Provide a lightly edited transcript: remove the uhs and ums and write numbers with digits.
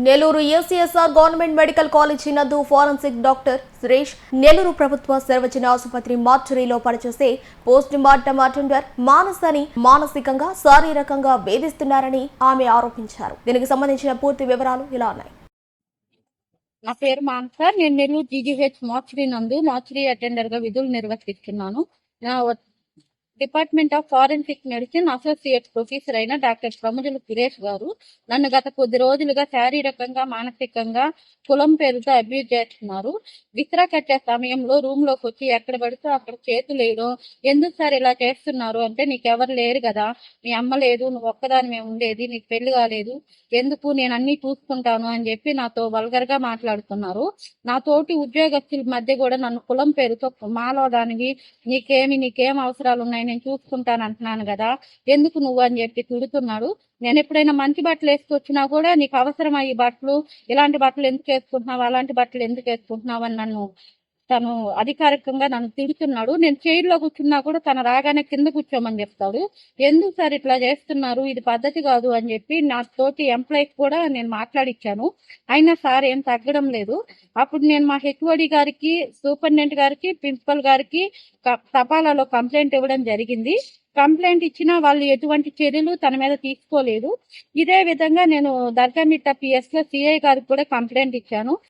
Nellore యూసీఎస్ఆర్ government medical college నందు forensic doctor Suresh Nellore ప్రభుత్వ సర్వజన ఆసుపత్రి మార్చురీలో పనిచేసే పోస్ట్ మార్టం అటెండర్ మానసని మానసికంగా శారీరకంగా వేధిస్తున్నారని ఆమె ఆరోపించారు. దీనికి సంబంధించిన పూర్తి వివరాలు ఇలా ఉన్నాయి. నా పేరు మానస. నేను నెల్లూరు జీజీహెచ్ మార్చురీ నందు మార్చురీ అటెండర్ గా విధులు నిర్వర్తిస్తున్నాను. నా department of forensic medicine associate professor అయిన డాక్టర్ ప్రముజుల సురేష్ గారు నన్ను గత కొద్ది రోజులుగా శారీరకంగా మానసికంగా కులం పేరుతో అబ్యూజ్ చేస్తున్నారు. విసిరా కట్టే సమయంలో రూమ్ లోకి వచ్చి ఎక్కడ పడితే అక్కడ చేతులు వేయడం, ఎందుకు సార్ ఇలా చేస్తున్నారు అంటే, నీకెవరు లేరు కదా, మీ అమ్మ లేదు, నువ్వు ఒక్కదానిమే ఉండేది, నీకు పెళ్లి కాలేదు, ఎందుకు నేను అన్ని చూసుకుంటాను అని చెప్పి నాతో వల్గర్ గా మాట్లాడుతున్నారు. నా తోటి ఉద్యోగస్తుల మధ్య కూడా నన్ను కులం పేరుతో మాలోదానివి, నీకేం అవసరాలు ఉన్నాయి, నేను చూసుకుంటాను అంటున్నాను కదా, ఎందుకు నువ్వు అని చెప్పి తిడుతున్నాడు. నేను ఎప్పుడైనా మంచి బట్టలు వేసుకొచ్చినా కూడా, నీకు అవసరమా ఈ బట్టలు, ఇలాంటి బట్టలు ఎందుకు వేసుకుంటున్నావు, అలాంటి బట్టలు ఎందుకు వేసుకుంటున్నావు అని తను అధికారికంగా నన్ను తిడుతున్నాడు. నేను చైర్లో కూర్చున్నా కూడా తను రాగానే కింద కూర్చోమని చెప్తాడు. ఎందుకు సార్ ఇట్లా చేస్తున్నారు, ఇది పద్ధతి కాదు అని చెప్పి నా తోటి ఎంప్లాయీకి కూడా నేను మాట్లాడిచ్చాను. అయినా సార్ ఏం తగ్గడం లేదు. అప్పుడు నేను మా హెచ్ఓడి గారికి, సూపరింటెండెంట్ గారికి, ప్రిన్సిపల్ గారికి తపాలాలో కంప్లైంట్ ఇవ్వడం జరిగింది. కంప్లైంట్ ఇచ్చినా వాళ్ళు ఎటువంటి చర్యలు తన మీద తీసుకోలేదు. ఇదే విధంగా నేను దర్గామిట్ట పిఎస్ లో సిఐ గారికి కూడా కంప్లైంట్ ఇచ్చాను.